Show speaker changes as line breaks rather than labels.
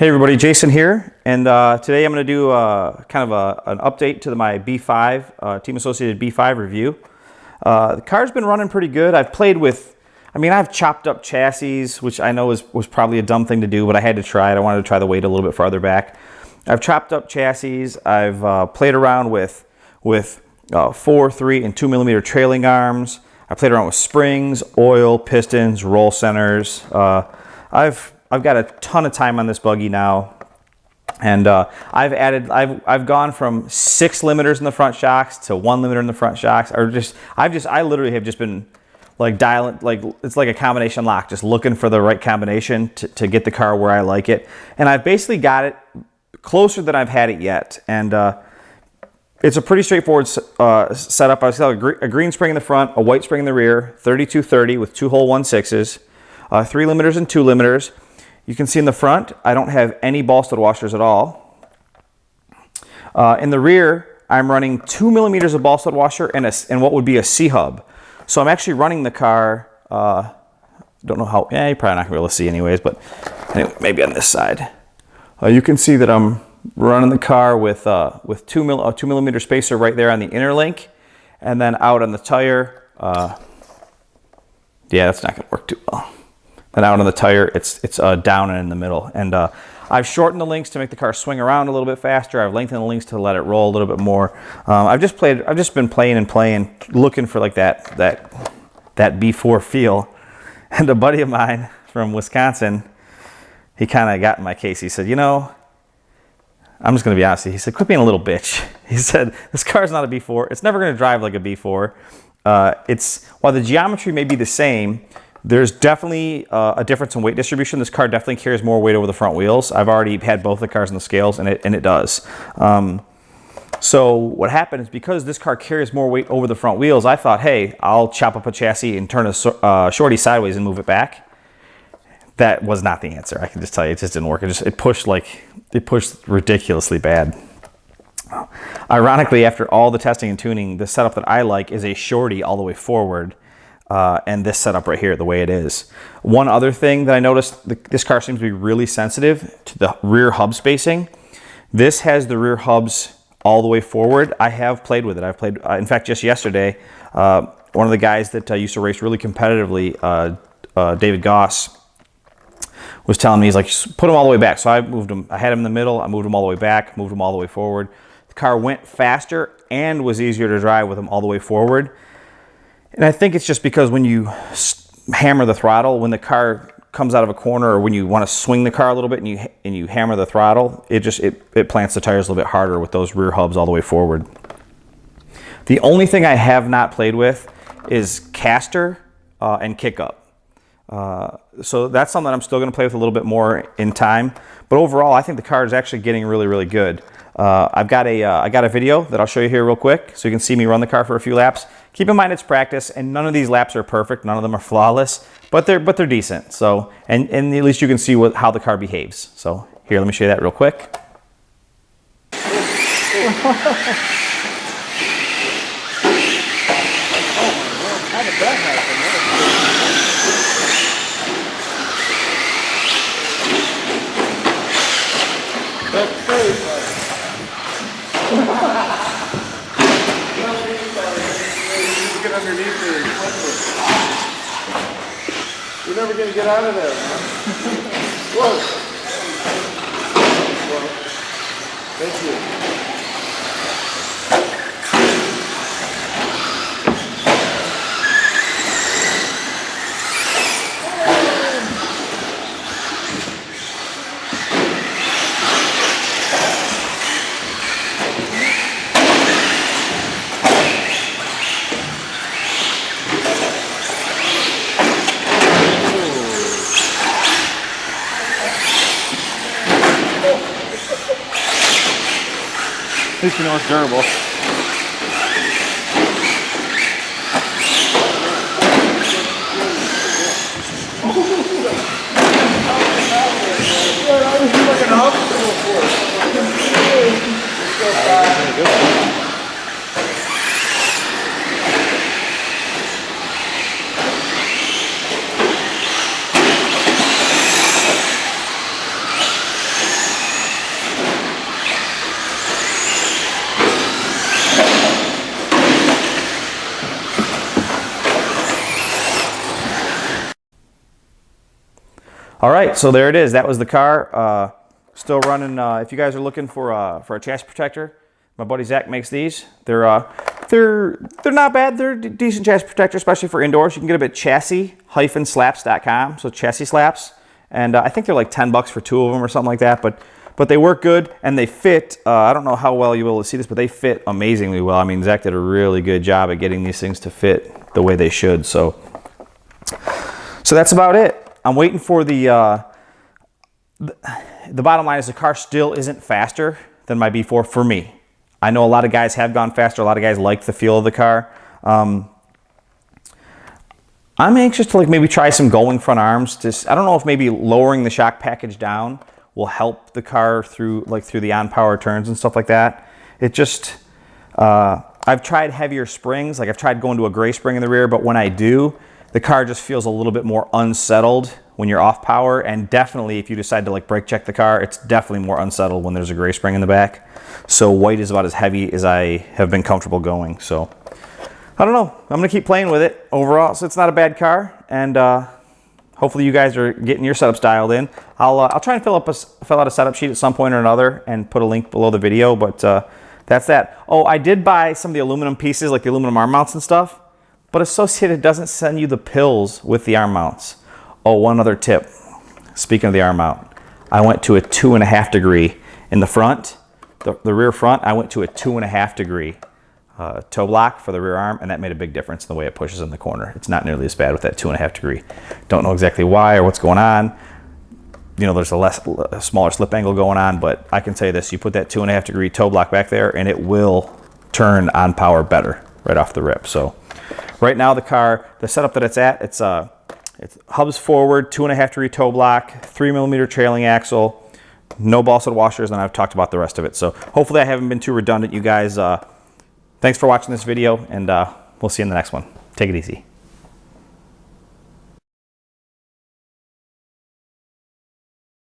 Hey everybody, Jason here, and today I'm going to do kind of an update to my B5, Team Associated B5 review. The car's been running pretty good. I've played with, I've chopped up chassis, which I know was probably a dumb thing to do, but I had to try it. I wanted to try the weight a little bit farther back. I've chopped up chassis. I've played around with 4, 3, and 2 millimeter trailing arms. I played around with springs, oil, pistons, roll centers. I've got a ton of time on this buggy now, and I've gone from 6 limiters in the front shocks to 1 limiter in the front shocks, or I literally have just been like dialing, like it's like a combination lock, just looking for the right combination to get the car where I like it, and I've basically got it closer than I've had it yet, and it's a pretty straightforward setup. I've got a green spring in the front, a white spring in the rear, 3230 with 2-hole 1.6s, 3 limiters and 2 limiters. You can see in the front, I don't have any ball stud washers at all. In the rear, I'm running 2 millimeters of ball stud washer and what would be a C-hub. So I'm actually running the car, don't know how, you're probably not going to be able to see anyways, but anyway, maybe on this side. You can see that I'm running the car with 2 millimeter spacer right there on the inner link, and then out on the tire, yeah, that's not going to work too well. And out on the tire, it's down and in the middle. And I've shortened the links to make the car swing around a little bit faster. I've lengthened the links to let it roll a little bit more. I've just been playing, looking for like that B4 feel. And a buddy of mine from Wisconsin, he kind of got in my case. He said, you know, I'm just going to be honest with you. He said, quit being a little bitch. He said, this car's not a B4. It's never going to drive like a B4. While the geometry may be the same, there's definitely a difference in weight distribution. This car definitely carries more weight over the front wheels. I've already had both the cars on the scales, and it does. So what happened is, because this car carries more weight over the front wheels, I thought, hey, I'll chop up a chassis and turn a shorty sideways and move it back. That was not the answer. I can just tell you, it just didn't work. It pushed ridiculously bad. Ironically, after all the testing and tuning, the setup that I like is a shorty all the way forward. And this setup right here, the way it is. One other thing that I noticed, this car seems to be really sensitive to the rear hub spacing. This has the rear hubs all the way forward. I have played with it. I've played, in fact, just yesterday, one of the guys that used to race really competitively, David Goss, was telling me, he's like, put them all the way back. So I moved them, I had them in the middle, I moved them all the way back, moved them all the way forward. The car went faster and was easier to drive with them all the way forward. And I think it's just because when you hammer the throttle, when the car comes out of a corner, or when you want to swing the car a little bit and you hammer the throttle, it plants the tires a little bit harder with those rear hubs all the way forward. The only thing I have not played with is caster and kick-up. So that's something I'm still going to play with a little bit more in time. But overall, I think the car is actually getting really, really good. I got a video that I'll show you here real quick, so you can see me run the car for a few laps. Keep in mind it's practice, and none of these laps are perfect. None of them are flawless, but they're decent. So, and at least you can see how the car behaves. So here, let me show you that real quick.
That's crazy. Get underneath there. You're never going to get out of there, man. Whoa. Whoa. Thank you.
At least you know it's durable. All right, so there it is. That was the car. Still running. If you guys are looking for a chassis protector, my buddy Zach makes these. They're not bad. They're decent chassis protector, especially for indoors. You can get them at chassis-slaps.com. So chassis slaps, and I think they're like $10 for 2 of them or something like that. But they work good and they fit. I don't know how well you'll be able to see this, but they fit amazingly well. I mean, Zach did a really good job at getting these things to fit the way they should. So that's about it. I'm waiting for the bottom line is the car still isn't faster than my B4 for me. I know a lot of guys have gone faster. A lot of guys like the feel of the car. I'm anxious to like maybe try some going front arms. I don't know if maybe lowering the shock package down will help the car through the on-power turns and stuff like that. It just, I've tried heavier springs. Like I've tried going to a gray spring in the rear, but when I do, the car just feels a little bit more unsettled when you're off power. And definitely if you decide to like brake check the car, it's definitely more unsettled when there's a gray spring in the back. So white is about as heavy as I have been comfortable going. So I don't know. I'm gonna keep playing with it overall. So it's not a bad car, and hopefully you guys are getting your setups dialed in. I'll try and fill out a setup sheet at some point or another and put a link below the video, but that's that. Oh, I did buy some of the aluminum pieces, like the aluminum arm mounts and stuff, but Associated doesn't send you the pills with the arm mounts. Oh, one other tip. Speaking of the arm mount, I went to a 2.5 degree in the front, the rear front. I went to a 2.5 degree toe block for the rear arm, and that made a big difference in the way it pushes in the corner. It's not nearly as bad with that 2.5 degree. Don't know exactly why or what's going on. You know, there's a smaller slip angle going on, but I can tell you this: you put that 2.5 degree toe block back there, and it will turn on power better right off the rip. So right now the car, the setup that it's at, it's hubs forward, 2.5 degree toe block, 3mm trailing axle, no balsa washers, and I've talked about the rest of it. So hopefully I haven't been too redundant, you guys. Thanks for watching this video, and we'll see you in the next one. Take it easy.